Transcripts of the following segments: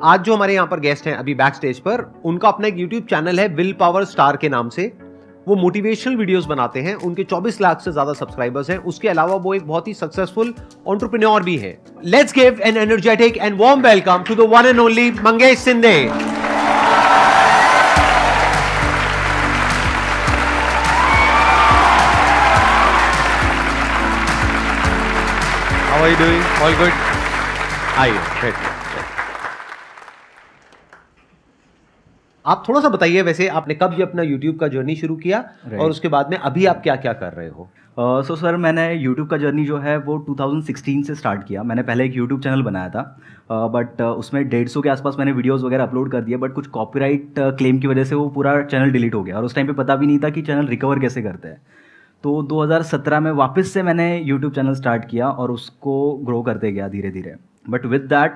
आज जो हमारे यहाँ पर गेस्ट हैं अभी बैक स्टेज पर, उनका अपना एक यूट्यूब चैनल है विल पावर स्टार के नाम से। वो मोटिवेशनल वीडियोस बनाते हैं, उनके 24 लाख से ज्यादा सब्सक्राइबर्स हैं। उसके अलावा वो एक बहुत ही सक्सेसफुल एंटरप्रेन्योर भी है। Let's give an energetic and warm welcome to the one and only Mangesh Sindhe. How are you doing? All good? आइए, बैठिए। आप थोड़ा सा बताइए, वैसे आपने कब ये अपना YouTube का जर्नी शुरू किया और उसके बाद में अभी आप क्या क्या कर रहे हो? सो सर, मैंने YouTube का जर्नी जो है वो 2016 से स्टार्ट किया। मैंने पहले एक YouTube चैनल बनाया था, बट उसमें 150 के आसपास मैंने वीडियोस वगैरह अपलोड कर दिए, बट कुछ कॉपीराइट क्लेम की वजह से वो पूरा चैनल डिलीट हो गया और उस टाइम पे पता भी नहीं था कि चैनल रिकवर कैसे करते हैं। तो 2017 में वापस से मैंने YouTube चैनल स्टार्ट किया और उसको ग्रो करते गया धीरे धीरे। बट विद दैट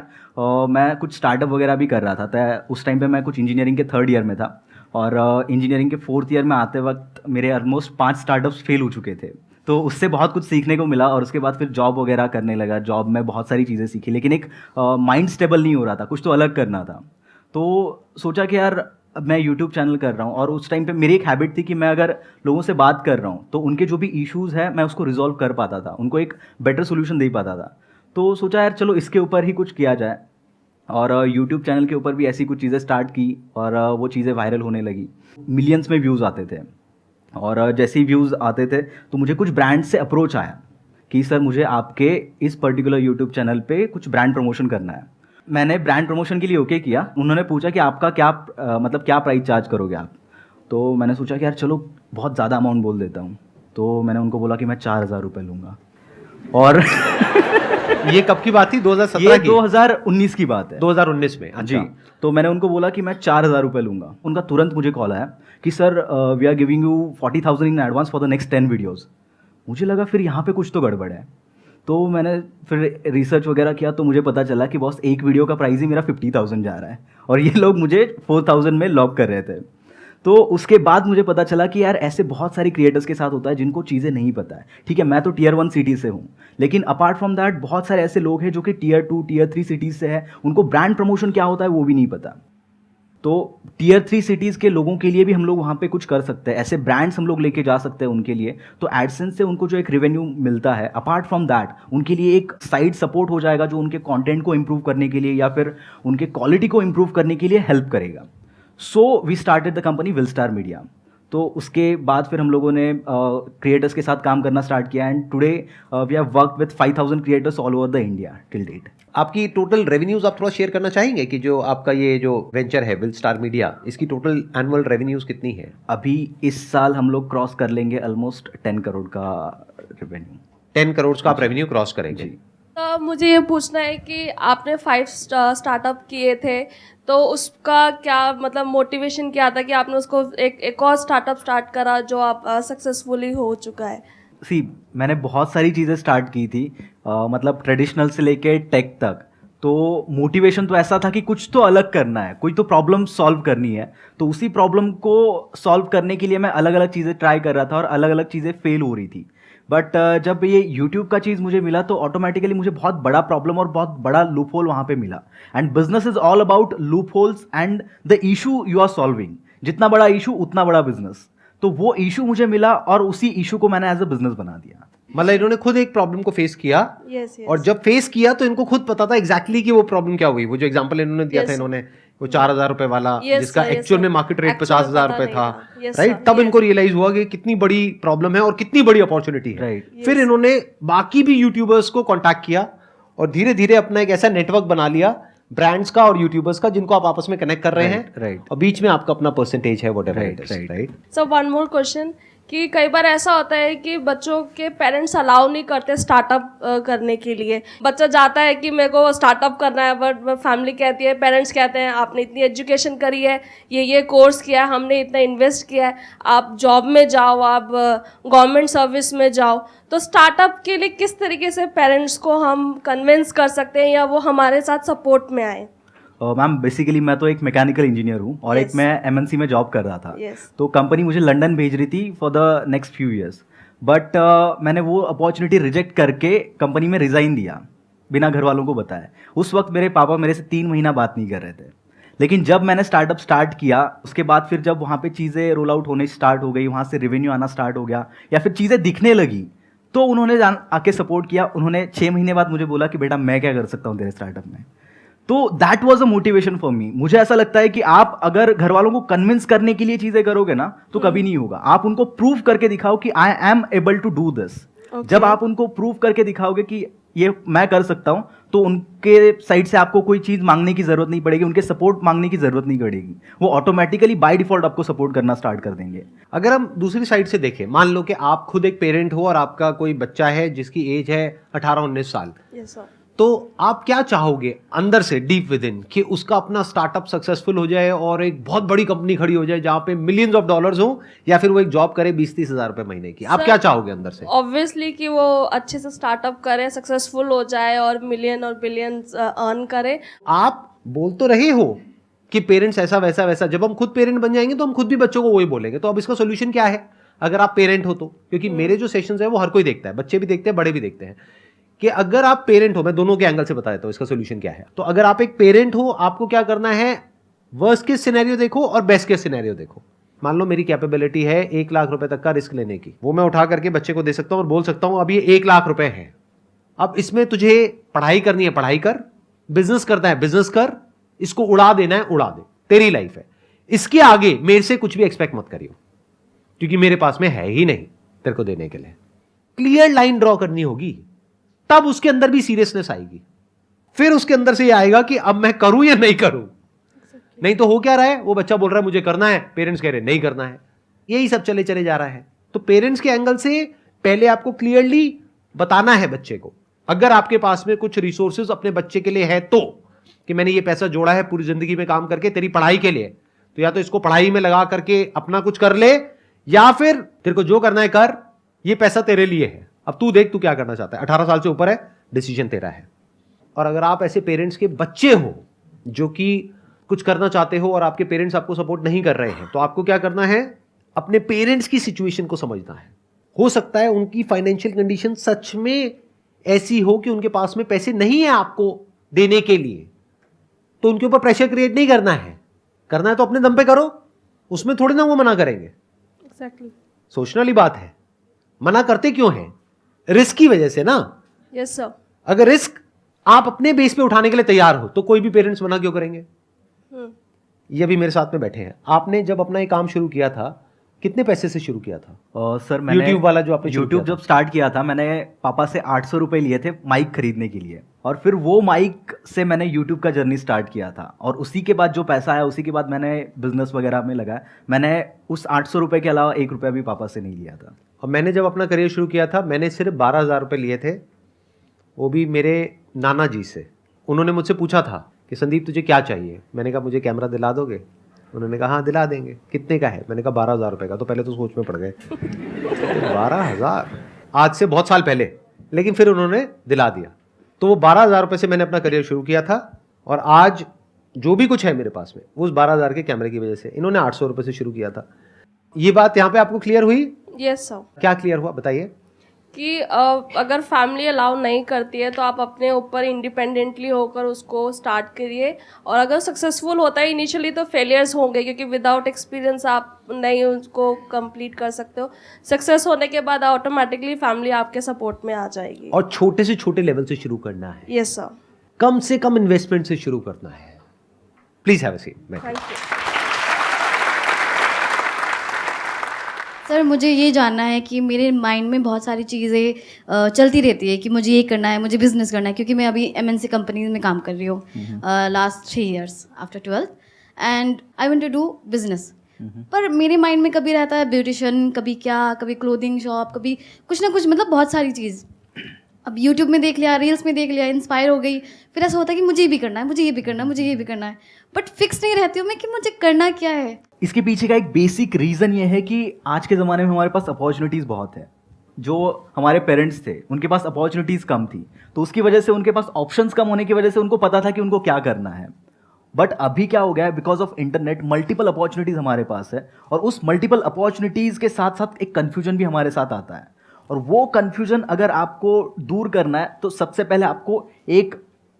मैं कुछ स्टार्टअप वगैरह भी कर रहा था। तो उस टाइम पे मैं कुछ इंजीनियरिंग के 3rd ईयर में था और इंजीनियरिंग के 4th ईयर में आते वक्त मेरे ऑलमोस्ट 5 स्टार्टअप्स फेल हो चुके थे। तो उससे बहुत कुछ सीखने को मिला और उसके बाद फिर जॉब वगैरह करने लगा। जॉब में बहुत सारी चीज़ें सीखी, लेकिन एक माइंड स्टेबल नहीं हो रहा था, कुछ तो अलग करना था। तो सोचा कि यार अब मैं यूट्यूब चैनल कर रहा हूँ और उस टाइम पे मेरी एक हैबिट थी कि मैं अगर लोगों से बात कर रहा हूँ तो उनके जो भी इश्यूज़ है मैं उसको रिजॉल्व कर पाता था, उनको एक बेटर सोल्यूशन दे पाता था। तो सोचा यार चलो इसके ऊपर ही कुछ किया जाए और यूट्यूब चैनल के ऊपर भी ऐसी कुछ चीज़ें स्टार्ट की और वो चीज़ें वायरल होने लगी। मिलियंस में व्यूज़ आते थे और जैसे ही व्यूज़ आते थे तो मुझे कुछ ब्रांड से अप्रोच आया कि सर मुझे आपके इस पर्टिकुलर यूट्यूब चैनल पे कुछ ब्रांड प्रमोशन करना है। मैंने ब्रांड प्रमोशन के लिए ओके किया। उन्होंने पूछा कि आपका क्या मतलब क्या प्राइस चार्ज करोगे आप। तो मैंने सोचा कि यार चलो बहुत ज़्यादा अमाउंट बोल देता हूँ। तो मैंने उनको बोला कि मैं 4,000 रुपये लूँगा। और ये कब की बात थी? 2017 ये की? 2019 की बात है। 2019 में? जी। तो मैंने उनको बोला कि मैं 4,000 रुपये लूँगा। उनका तुरंत मुझे कॉल आया कि sir we are giving you 40,000 in advance for the next 10 videos. मुझे लगा फिर यहाँ पे कुछ तो गड़बड़ है। तो मैंने फिर रिसर्च वगैरह किया तो मुझे पता चला कि बॉस एक वीडियो का प्राइस ही मेरा 50,000 जा रहा है और ये लोग मुझे 4,000 में लॉक कर रहे थे। तो उसके बाद मुझे पता चला कि यार ऐसे बहुत सारी क्रिएटर्स के साथ होता है जिनको चीज़ें नहीं पता है। ठीक है, मैं तो Tier 1 सिटी से हूँ, लेकिन अपार्ट फ्रॉम दैट बहुत सारे ऐसे लोग हैं जो कि Tier 2 Tier 3 सिटीज़ से है, उनको ब्रांड प्रमोशन क्या होता है वो भी नहीं पता। तो Tier 3 सिटीज़ के लोगों के लिए भी हम लोग वहाँ पे कुछ कर सकते हैं, ऐसे ब्रांड्स हम लोग लेके जा सकते हैं उनके लिए। तो एडसेंस से उनको जो एक रेवेन्यू मिलता है, अपार्ट फ्रॉम दैट उनके लिए एक साइड सपोर्ट हो जाएगा जो उनके कंटेंट को इम्प्रूव करने के लिए या फिर उनके क्वालिटी को इम्प्रूव करने के लिए हेल्प करेगा। So we started the company Will Star Media. तो उसके बाद फिर हम लोगों ने क्रिएटर्स के साथ काम करना स्टार्ट किया and today we have worked with 5,000 creators all over the India till date. आपकी टोटल रेवेन्यूज आप थोड़ा शेयर करना चाहेंगे कि जो आपका ये जो वेंचर है विल स्टार मीडिया, इसकी टोटल एनुअल रेवेन्यूज कितनी है? अभी इस साल हम लोग क्रॉस कर लेंगे ऑलमोस्ट 10 करोड़ का रेवेन्यू। 10 करोड़ का आप रेवेन्यू क्रॉस करेंगे? तो मुझे ये पूछना है कि आपने 5 स्टार्टअप किए थे, तो उसका क्या मतलब मोटिवेशन क्या था कि आपने उसको एक और स्टार्टअप स्टार्ट करा जो आप सक्सेसफुली हो चुका है? सी, मैंने बहुत सारी चीज़ें स्टार्ट की थी, मतलब ट्रेडिशनल से लेके टेक तक। तो मोटिवेशन तो ऐसा था कि कुछ तो अलग करना है, कोई तो प्रॉब्लम सॉल्व करनी है। तो उसी प्रॉब्लम को सॉल्व करने के लिए मैं अलग अलग चीज़ें ट्राई कर रहा था और अलग अलग चीज़ें फेल हो रही थी। बट जब ये YouTube का चीज़ मुझे मिला तो ऑटोमेटिकली मुझे बहुत बड़ा प्रॉब्लम और बहुत बड़ा लूप होल वहाँ पे मिला। And business is all about loop holes and the issue you are solving. जितना बड़ा इशू उतना बड़ा बिजनेस। तो वो इशू मुझे मिला और उसी इशू को मैंने एज अ बिजनेस बना दिया। मतलब इन्होंने खुद एक प्रॉब्लम को फेस किया। yes. और जब फेस किया तो इनको खुद पता था एग्जैक्टली कि वो प्रॉब्लम क्या हुई। वो जो एग्जांपल इन्होंने दिया था, इन्होंने वो 4,000 रुपए वाला, जिसका एक्चुअल में मार्केट रेट 50,000 रुपए था, राइट? तब इनको रियलाइज हुआ कि कितनी बड़ी प्रॉब्लम है और कितनी बड़ी अपॉर्चुनिटी है। फिर इन्होंने बाकी भी यूट्यूबर्स को कॉन्टैक्ट किया और धीरे धीरे अपना एक ऐसा नेटवर्क बना लिया ब्रांड्स का और यूट्यूबर्स का, जिनको आप आपस में कनेक्ट कर रहे हैं। और बीच में आपका अपना परसेंटेज है, whatever it is, right? So one more question कि कई बार ऐसा होता है कि बच्चों के पेरेंट्स अलाउ नहीं करते स्टार्टअप करने के लिए। बच्चा जाता है कि मेरे को स्टार्टअप करना है, बट फैमिली कहती है, पेरेंट्स कहते हैं आपने इतनी एजुकेशन करी है, ये कोर्स किया है, हमने इतना इन्वेस्ट किया है, आप जॉब में जाओ, आप गवर्नमेंट सर्विस में जाओ। तो स्टार्टअप के लिए किस तरीके से पेरेंट्स को हम कन्विंस कर सकते हैं या वो हमारे साथ सपोर्ट में आए? मैम बेसिकली मैं तो एक मैकेनिकल इंजीनियर हूँ और एक मैं MNC में जॉब कर रहा था। तो कंपनी मुझे लंदन भेज रही थी for the next few years, but मैंने वो अपॉर्चुनिटी रिजेक्ट करके कंपनी में रिज़ाइन दिया। बिना घर वालों को बताए। उस वक्त मेरे पापा मेरे से 3 महीना बात नहीं कर रहे थे। लेकिन जब मैंने स्टार्टअप स्टार्ट किया, उसके बाद फिर जब वहाँ पे चीज़ें रोल आउट होने स्टार्ट हो गई, वहाँ से रेवेन्यू आना स्टार्ट हो गया या फिर चीज़ें दिखने लगी, तो उन्होंने आके सपोर्ट किया। उन्होंने 6 महीने बाद मुझे बोला कि बेटा मैं क्या कर सकता हूँ तेरे स्टार्टअप में। तो that was a motivation for me. मुझे ऐसा लगता है कि आप अगर घर वालों को कन्विंस करने के लिए चीज़ें करोगे ना तो कभी नहीं होगा। आप उनको प्रूव करके दिखाओ कि I am able to do this. जब आप उनको प्रूव करके दिखाओगे कि ये मैं कर सकता हूं, तो उनके साइड से आपको कोई चीज मांगने की जरूरत नहीं पड़ेगी, उनके सपोर्ट मांगने की जरूरत नहीं पड़ेगी। वो ऑटोमेटिकली बाय डिफॉल्ट आपको सपोर्ट करना स्टार्ट कर देंगे। अगर हम दूसरी साइड से देखें, मान लो कि आप खुद एक पेरेंट हो और आपका कोई बच्चा है जिसकी एज है 18-19 साल, यस सर। तो आप क्या चाहोगे अंदर से डीप विद इन कि उसका अपना स्टार्टअप सक्सेसफुल हो जाए और एक बहुत बड़ी कंपनी खड़ी हो जाए जहां पे मिलियंस ऑफ डॉलर्स हो, या फिर वो एक जॉब करे 20-30 हज़ार रुपए महीने की? आप क्या चाहोगे अंदर से? ऑब्वियसली कि वो अच्छे से स्टार्टअप करे, सक्सेसफुल हो जाए और मिलियन और बिलियंस अर्न करे। आप बोल तो रहे हो कि पेरेंट्स ऐसा वैसा वैसा, जब हम खुद पेरेंट बन जाएंगे तो हम खुद भी बच्चों को वही बोलेंगे। तो अब इसका सोल्यूशन क्या है अगर आप पेरेंट हो तो? क्योंकि मेरे जो सेशंस है वो हर कोई देखता है, बच्चे भी देखते हैं, बड़े भी देखते हैं, कि अगर आप पेरेंट हो, मैं दोनों के एंगल से बता देता हूं इसका सोल्यूशन क्या है। तो अगर आप एक पेरेंट हो, आपको क्या करना है, वर्स्ट केस सिनेरियो देखो और बेस्ट केस सिनेरियो देखो। मान लो मेरी कैपेबिलिटी है 1 लाख रुपए तक का रिस्क लेने की, वो मैं उठा करके बच्चे को दे सकता हूं और बोल सकता हूं अब ये 1 लाख रुपए है, अब इसमें तुझे पढ़ाई करनी है पढ़ाई कर, बिजनेस करना है बिजनेस कर, इसको उड़ा देना है उड़ा दे, तेरी लाइफ है, इसके आगे मेरे से कुछ भी एक्सपेक्ट मत करियो क्योंकि मेरे पास में है ही नहीं तेरे को देने के लिए। क्लियर लाइन ड्रॉ करनी होगी, तब उसके अंदर भी सीरियसनेस आएगी। फिर उसके अंदर से ये आएगा कि अब मैं करूं या नहीं करूं। नहीं तो हो क्या रहा है, वो बच्चा बोल रहा है मुझे करना है, पेरेंट्स कह रहे हैं नहीं करना है, यही सब चले चले जा रहा है। तो पेरेंट्स के एंगल से पहले आपको क्लियरली बताना है बच्चे को, अगर आपके पास में कुछ रिसोर्सेज अपने बच्चे के लिए है तो, कि मैंने ये पैसा जोड़ा है पूरी जिंदगी में काम करके तेरी पढ़ाई के लिए, तो या तो इसको पढ़ाई में लगा करके अपना कुछ कर ले, या फिर तेरे को जो करना है कर, ये पैसा तेरे लिए है, अब तू देख तू क्या करना चाहता है, 18 साल से ऊपर है, डिसीजन तेरा है। और अगर आप ऐसे पेरेंट्स के बच्चे हो जो कि कुछ करना चाहते हो और आपके पेरेंट्स आपको सपोर्ट नहीं कर रहे हैं, तो आपको क्या करना है, अपने पेरेंट्स की सिचुएशन को समझना है। हो सकता है उनकी फाइनेंशियल कंडीशन सच में ऐसी हो कि उनके पास में पैसे नहीं है आपको देने के लिए, तो उनके ऊपर प्रेशर क्रिएट नहीं करना है, करना है तो अपने दम पे करो, उसमें थोड़ी ना वो मना करेंगे। एग्जैक्टली। सोचने वाली बात है, मना करते क्यों हैं, रिस्क की वजह से ना। Yes sir. अगर रिस्क आप अपने बेस पे उठाने के लिए तैयार हो तो कोई भी पेरेंट्स मना क्यों करेंगे। ये भी मेरे साथ में बैठे हैं, आपने जब अपना ये काम शुरू किया था कितने पैसे से शुरू किया था? सर मैंने YouTube वाला जो आपने शुरू YouTube किया जब स्टार्ट किया था, मैंने पापा से 800 रुपये लिए थे माइक खरीदने के लिए, और फिर वो माइक से मैंने YouTube का जर्नी स्टार्ट किया था। और उसी के बाद जो पैसा आया उसी के बाद मैंने बिजनेस वगैरह में लगाया। मैंने उस 800 रुपये के अलावा 1 रुपया भी पापा से नहीं लिया था। और मैंने जब अपना करियर शुरू किया था मैंने सिर्फ 12,000 रुपये लिए थे, वो भी मेरे नाना जी से। उन्होंने मुझसे पूछा था कि संदीप तुझे क्या चाहिए, मैंने कहा मुझे कैमरा दिला दोगे? उन्होंने कहा हाँ दिला देंगे। कितने का है? मैंने कहा 12,000 रुपये का। तो पहले तो सोच में पड़ गए 12,000, आज से बहुत साल पहले, लेकिन फिर उन्होंने दिला दिया। तो वो 12,000 रुपये से मैंने अपना करियर शुरू किया था, और आज जो भी कुछ है मेरे पास में वो उस 12,000 के कैमरे की वजह से। इन्होंने 800 रुपये से शुरू किया था। ये बात यहाँ पे आपको क्लियर हुई? Yes sir. क्या क्लियर हुआ बताइए? कि अगर फैमिली अलाउ नहीं करती है तो आप अपने ऊपर इंडिपेंडेंटली होकर उसको स्टार्ट करिए, और अगर सक्सेसफुल होता है इनिशियली तो फेलियर्स होंगे क्योंकि विदाउट एक्सपीरियंस आप नहीं उसको कंप्लीट कर सकते हो। सक्सेस होने के बाद ऑटोमेटिकली फैमिली आपके सपोर्ट में आ जाएगी। और छोटे से छोटे लेवल से शुरू करना है। Yes sir. कम से कम इन्वेस्टमेंट से शुरू करना है। Please have a seat. Thank you. Sir मुझे ये जानना है कि मेरे माइंड में बहुत सारी चीज़ें चलती रहती है कि मुझे ये करना है, मुझे बिजनेस करना है, क्योंकि मैं अभी MNC कंपनी में काम कर रही हूँ last 3 years after 12th, and I want to do business. पर मेरे माइंड में कभी रहता है ब्यूटिशियन, कभी क्या, कभी क्लोथिंग शॉप, कभी कुछ ना कुछ, मतलब बहुत सारी चीज़। अब यूट्यूब में देख लिया, रील्स में देख लिया, इंस्पायर हो गई, फिर ऐसा होता है कि मुझे ये भी करना है, मुझे ये भी करना है, मुझे ये भी करना है, बट फिक्स नहीं रहती हूँ मैं कि मुझे करना क्या है। इसके पीछे का एक बेसिक रीज़न ये है कि आज के ज़माने में हमारे पास अपॉर्चुनिटीज़ बहुत है। जो हमारे पेरेंट्स थे उनके पास अपॉर्चुनिटीज़ कम थी, तो उसकी वजह से उनके पास ऑप्शंस कम होने की वजह से उनको पता था कि उनको क्या करना है। बट अभी क्या हो गया है, because of internet multiple opportunities हमारे पास है, और उस मल्टीपल अपॉर्चुनिटीज़ के साथ साथ एक कन्फ्यूजन भी हमारे साथ आता है। और वो कन्फ्यूजन अगर आपको दूर करना है तो सबसे पहले आपको एक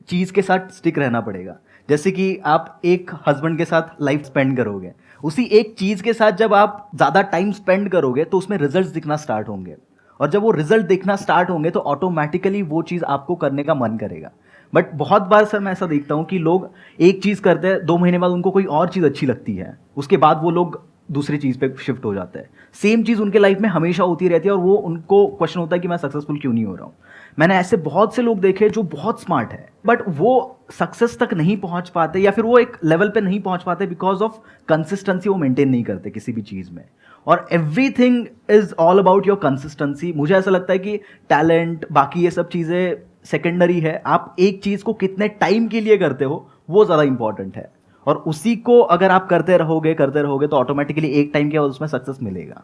चीज़ के साथ स्टिक रहना पड़ेगा। जैसे कि आप एक हस्बैंड के साथ लाइफ स्पेंड करोगे, उसी एक चीज़ के साथ जब आप ज़्यादा टाइम स्पेंड करोगे तो उसमें रिजल्ट्स दिखना स्टार्ट होंगे, और जब वो रिजल्ट दिखना स्टार्ट होंगे तो ऑटोमेटिकली वो चीज़ आपको करने का मन करेगा। बट बहुत बार सर मैं ऐसा देखता हूँ कि लोग एक चीज़ करते हैं, 2 महीने बाद उनको कोई और चीज़ अच्छी लगती है, उसके बाद वो लोग दूसरी चीज़ पे शिफ्ट हो जाते हैं। सेम चीज़ उनके लाइफ में हमेशा होती रहती है और वो उनको क्वेश्चन होता है कि मैं सक्सेसफुल क्यों नहीं हो रहा हूँ। मैंने ऐसे बहुत से लोग देखे जो बहुत स्मार्ट है बट वो सक्सेस तक नहीं पहुंच पाते, या फिर वो एक लेवल पे नहीं पहुंच पाते बिकॉज ऑफ कंसिस्टेंसी वो मेंटेन नहीं करते किसी भी चीज़ में। और everything is all about your consistency. मुझे ऐसा लगता है कि टैलेंट बाकी ये सब चीज़ें सेकेंडरी है, आप एक चीज़ को कितने टाइम के लिए करते हो वो ज़्यादा इंपॉर्टेंट है, और उसी को अगर आप करते रहोगे तो ऑटोमेटिकली एक टाइम के बाद उसमें सक्सेस मिलेगा।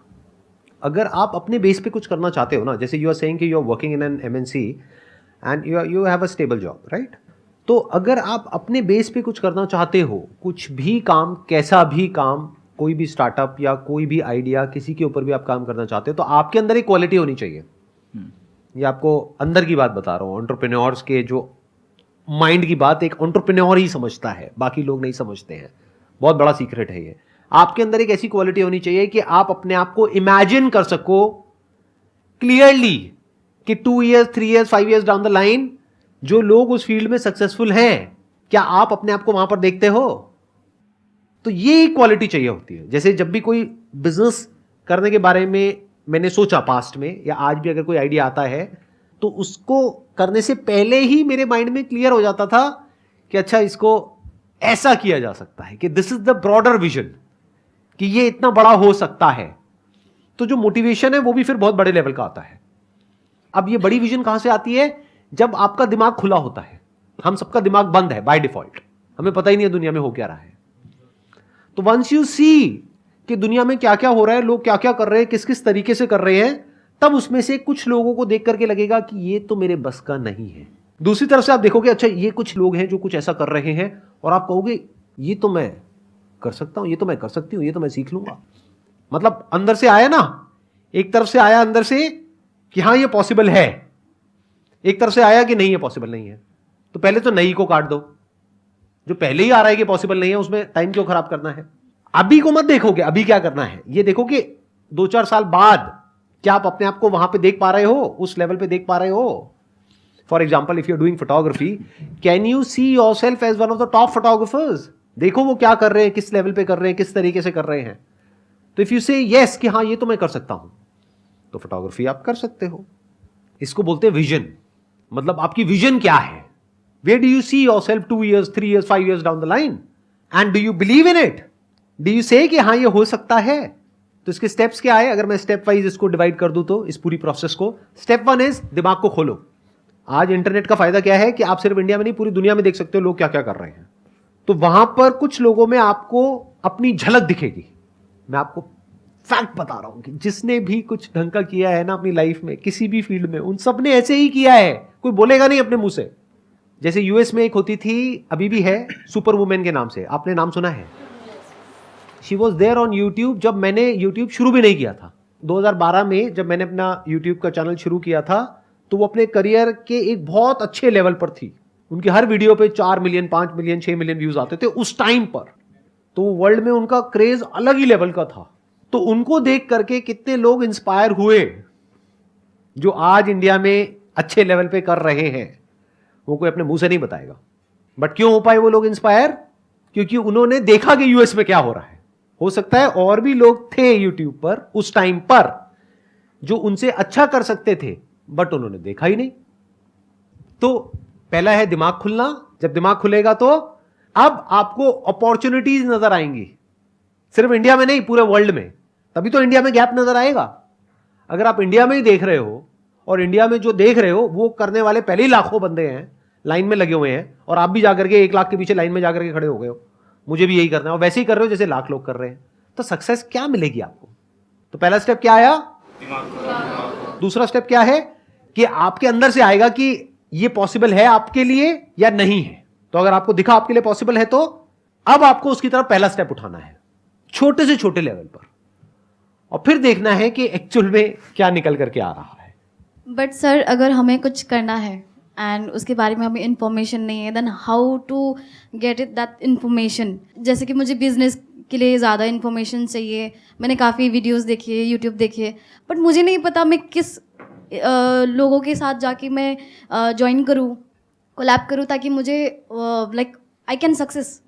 अगर आप अपने बेस पे कुछ करना चाहते हो ना, जैसे यू आर सेइंग कि you are working in an MNC and you have a stable job, right? तो अगर आप अपने बेस पे कुछ करना चाहते हो, कुछ भी काम, कैसा भी काम, कोई भी स्टार्टअप या कोई भी आइडिया, किसी के ऊपर भी आप काम करना चाहते हो, तो आपके अंदर एक क्वालिटी होनी चाहिए। ये आपको अंदर की बात बता रहा हूँ, एंटरप्रेन्योर्स के जो माइंड की बात एक एंटरप्रेन्योर ही समझता है, बाकी लोग नहीं समझते हैं। बहुत बड़ा सीक्रेट है ये। आपके अंदर एक ऐसी क्वालिटी होनी चाहिए कि आप अपने आप को इमेजिन कर सको क्लियरली कि 2 years, 3 years, 5 years down the line जो लोग उस फील्ड में सक्सेसफुल हैं, क्या आप अपने आप को वहां पर देखते हो? तो ये क्वालिटी चाहिए होती है। जैसे जब भी कोई बिजनेस करने के बारे में मैंने सोचा पास्ट में, या आज भी अगर कोई आइडिया आता है, तो उसको करने से पहले ही मेरे माइंड में क्लियर हो जाता था कि अच्छा इसको ऐसा किया जा सकता है, कि this is the broader vision, कि ये इतना बड़ा हो सकता है। तो जो मोटिवेशन है वो भी फिर बहुत बड़े लेवल का आता है। अब ये बड़ी विजन कहां से आती है? जब आपका दिमाग खुला होता है। हम सबका दिमाग बंद है बाय डिफॉल्ट, हमें पता ही नहीं है दुनिया में हो क्या रहा है। तो वंस यू सी कि दुनिया में क्या क्या हो रहा है, लोग क्या क्या कर रहे हैं, किस किस तरीके से कर रहे हैं, तब उसमें से कुछ लोगों को देख करके लगेगा कि ये तो मेरे बस का नहीं है। दूसरी तरफ से आप देखोगे अच्छा ये कुछ लोग हैं जो कुछ ऐसा कर रहे हैं, और आप कहोगे ये तो मैं कर सकता हूं, ये तो मैं कर सकती हूं, ये तो मैं सीख लूंगा। मतलब अंदर से आया ना, एक तरफ से आया अंदर से कि हाँ ये पॉसिबल है, एक तरफ से आया कि नहीं ये पॉसिबल नहीं है। तो पहले तो नहीं को काट दो, जो पहले ही आ रहा है कि पॉसिबल नहीं है उसमें टाइम क्यों खराब करना है। अभी को मत देखोगे, अभी क्या करना है ये देखो कि 2-4 साल बाद क्या आप अपने आप को वहां पे देख पा रहे हो, उस लेवल पे देख पा रहे हो। For example if you are doing photography, can you see yourself as one of the top photographers? देखो वो क्या कर रहे हैं, किस लेवल पे कर रहे हैं, किस तरीके से कर रहे हैं। तो इफ यू से यस कि हाँ ये तो मैं कर सकता हूं, तो फोटोग्राफी आप कर सकते हो। इसको बोलते हैं विजन। मतलब आपकी विजन क्या है? Where do you see yourself 2 years, 3 years, 5 years down the line, and do you believe in it? Do you say कि हाँ ये हो सकता है? तो इसके स्टेप्स क्या है? अगर मैं स्टेप वाइज इसको डिवाइड कर दूं तो इस पूरी प्रोसेस को, स्टेप 1 इज दिमाग को खोलो। आज इंटरनेट का फायदा क्या है कि आप सिर्फ इंडिया में नहीं पूरी दुनिया में देख सकते हो लोग क्या क्या कर रहे हैं। तो वहां पर कुछ लोगों में आपको अपनी झलक दिखेगी। मैं आपको फैक्ट बता रहा हूं कि जिसने भी कुछ ढंग का किया है ना अपनी लाइफ में, किसी भी फील्ड में, उन सब ने ऐसे ही किया है। कोई बोलेगा नहीं अपने मुंह से। जैसे यूएस में एक होती थी, अभी भी है, सुपर वुमेन के नाम से, आपने नाम सुना है? She was there on YouTube जब मैंने यूट्यूब शुरू भी नहीं किया था। 2012 में जब मैंने अपना यूट्यूब का चैनल शुरू किया था, तो वो अपने करियर के एक बहुत अच्छे लेवल पर थी। उनके हर वीडियो पे 4 मिलियन, 5 मिलियन, 6 मिलियन व्यूज आते थे उस टाइम पर। तो वर्ल्ड में उनका क्रेज अलग ही लेवल का था। तो उनको देख करके कितने लोग इंस्पायर हुए जो आज इंडिया में अच्छे लेवल पे कर रहे हैं। वो कोई अपने मुंह से नहीं बताएगा। बट क्यों हो पाए वो लोग इंस्पायर? क्योंकि उन्होंने देखा कि यूएस में क्या हो रहा है। हो सकता है और भी लोग थे यूट्यूब पर उस टाइम पर जो उनसे अच्छा कर सकते थे, बट उन्होंने देखा ही नहीं। तो पहला है दिमाग खुलना। जब दिमाग खुलेगा तो अब आपको अपॉर्चुनिटीज नजर आएंगी, सिर्फ इंडिया में नहीं, पूरे वर्ल्ड में। तभी तो इंडिया में गैप नजर आएगा। अगर आप इंडिया में ही देख रहे हो, और इंडिया में जो देख रहे हो वो करने वाले पहले ही लाखों बंदे हैं, लाइन में लगे हुए हैं, और आप भी जाकर के 1 लाख के पीछे लाइन में जाकर के खड़े हो गए हो, मुझे भी यही करना है, और वैसे ही कर रहे हो जैसे लाख लोग कर रहे हैं, तो सक्सेस क्या मिलेगी आपको? तो पहला स्टेप क्या आया? दूसरा स्टेप क्या है कि आपके अंदर से आएगा कि ये पॉसिबल है आपके लिए या नहीं है। तो अगर आपको दिखा आपके लिए पॉसिबल है, तो अब आपको उसकी तरफ पहला स्टेप उठाना है, छोटे से छोटे लेवल पर, और फिर देखना है कि एक्चुअल में क्या निकल करके आ रहा है। बट सर अगर हमें कुछ करना है एंड उसके बारे में हमें इन्फॉर्मेशन नहीं है, then how to get it that information? जैसे कि मुझे बिजनेस के लिए ज़्यादा इन्फॉर्मेशन चाहिए, मैंने काफ़ी वीडियोस देखी है, यूट्यूब देखी है, बट मुझे नहीं पता मैं किस लोगों के साथ जाके मैं ज्वाइन करूँ, कोलैब करूँ, ताकि मुझे लाइक आई कैन सक्सेस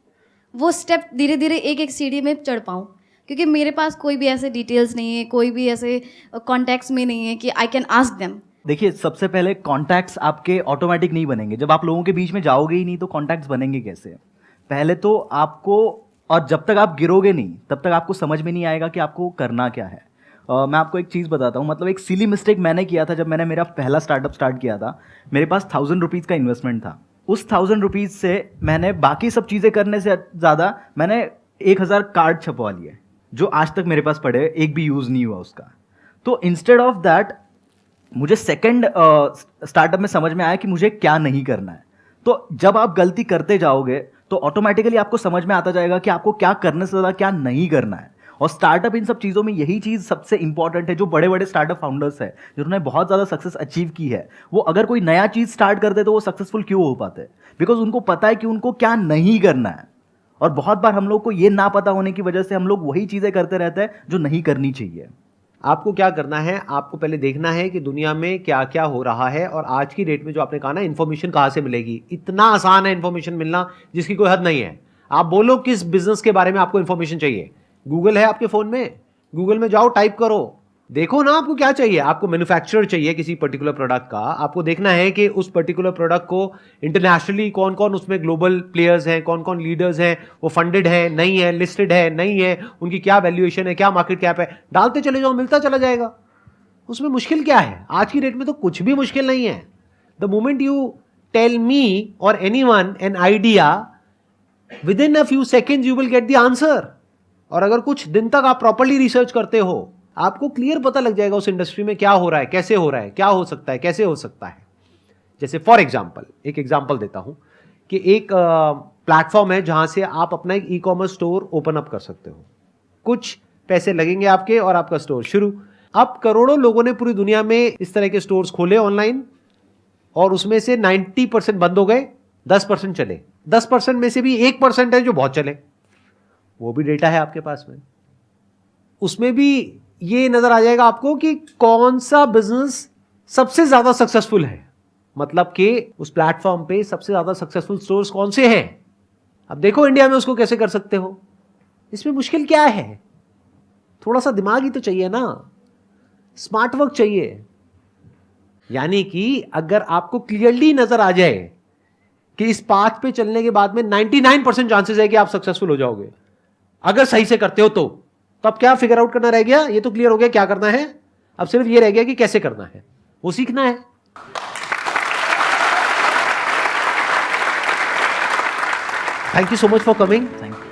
वो स्टेप धीरे धीरे एक एक सीढ़ी में चढ़ पाऊँ, क्योंकि मेरे पास कोई भी ऐसे डिटेल्स नहीं है, कोई भी ऐसे कॉन्टैक्ट्स में नहीं है कि आई कैन आस्क देम। देखिए, सबसे पहले कॉन्टैक्ट्स आपके ऑटोमेटिक नहीं बनेंगे। जब आप लोगों के बीच में जाओगे ही नहीं तो कॉन्टैक्ट्स बनेंगे कैसे? पहले तो आपको, और जब तक आप गिरोगे नहीं तब तक आपको समझ में नहीं आएगा कि आपको करना क्या है। मैं आपको एक चीज़ बताता हूँ, मतलब एक सिली मिस्टेक मैंने किया था जब मैंने मेरा पहला स्टार्टअप स्टार्ट किया था। मेरे पास 1000 रुपीज़ का इन्वेस्टमेंट था। उस 1000 रुपीज़ से मैंने बाकी सब चीज़ें करने से ज़्यादा मैंने 1000 कार्ड छपवा लिए, जो आज तक मेरे पास पड़े, एक भी यूज़ नहीं हुआ उसका। तो इंस्टेड ऑफ दैट मुझे सेकंड स्टार्टअप में समझ में आया कि मुझे क्या नहीं करना है। तो जब आप गलती करते जाओगे तो ऑटोमेटिकली आपको समझ में आता जाएगा कि आपको क्या करने से ज़्यादा क्या नहीं करना है। और स्टार्टअप इन सब चीज़ों में यही चीज़ सबसे इंपॉर्टेंट है। जो बड़े बड़े स्टार्टअप फाउंडर्स हैं जिन्होंने बहुत ज़्यादा सक्सेस अचीव की है, वो अगर कोई नया चीज़ स्टार्ट करते तो वो सक्सेसफुल क्यों हो पाते? बिकॉज उनको पता है कि उनको क्या नहीं करना है। और बहुत बार हम लोग को ये ना पता होने की वजह से हम लोग वही चीज़ें करते रहते हैं जो नहीं करनी चाहिए। आपको क्या करना है, आपको पहले देखना है कि दुनिया में क्या क्या हो रहा है, और आज की डेट में जो आपने कहा ना, इन्फॉर्मेशन कहाँ से मिलेगी। इतना आसान है इन्फॉर्मेशन मिलना जिसकी कोई हद नहीं है। आप बोलो किस बिजनेस के बारे में आपको इन्फॉर्मेशन चाहिए, गूगल है आपके फ़ोन में, गूगल में जाओ, टाइप करो, देखो ना आपको क्या चाहिए। आपको मैन्युफैक्चरर चाहिए किसी पर्टिकुलर प्रोडक्ट का, आपको देखना है कि उस पर्टिकुलर प्रोडक्ट को इंटरनेशनली कौन कौन उसमें ग्लोबल प्लेयर्स हैं, कौन कौन लीडर्स हैं, वो फंडेड है नहीं है, लिस्टेड है नहीं है, उनकी क्या वैल्यूएशन है, क्या मार्केट कैप है। डालते चले जाओ, मिलता चला जाएगा। उसमें मुश्किल क्या है? आज की डेट में तो कुछ भी मुश्किल नहीं है। The moment you tell me or anyone an idea, within a few seconds you will get the answer. और अगर कुछ दिन तक आप प्रॉपर्ली रिसर्च करते हो, आपको क्लियर पता लग जाएगा उस इंडस्ट्री में क्या हो रहा है, कैसे हो रहा है, क्या हो सकता है, कैसे हो सकता है। जैसे फॉर एग्जांपल, एक एग्जांपल देता हूं कि एक प्लेटफॉर्म है जहां से आप अपना एक e commerce store open up कर सकते हो। कुछ पैसे लगेंगे आपके और आपका स्टोर शुरू। अब करोड़ों लोगों ने पूरी दुनिया में इस तरह के स्टोर्स खोले ऑनलाइन, और उसमें से 90% बंद हो गए, 10% चले। 10% में से भी 1% है जो बहुत चले। वो भी डेटा है आपके पास में, उसमें भी ये नजर आ जाएगा आपको कि कौन सा बिजनेस सबसे ज्यादा सक्सेसफुल है। मतलब कि उस प्लेटफॉर्म पे सबसे ज्यादा सक्सेसफुल स्टोर्स कौन से हैं। अब देखो इंडिया में उसको कैसे कर सकते हो। इसमें मुश्किल क्या है? थोड़ा सा दिमाग ही तो चाहिए ना, स्मार्ट वर्क चाहिए। यानी कि अगर आपको क्लियरली नजर आ जाए कि इस पाथ पे चलने के बाद में 99% चांसेस है कि आप सक्सेसफुल हो जाओगे, अगर सही से करते हो तो अब क्या फिगर आउट करना रह गया? ये तो क्लियर हो गया क्या करना है, अब सिर्फ ये रह गया कि कैसे करना है, वो सीखना है। Thank you so much for coming. Thank you.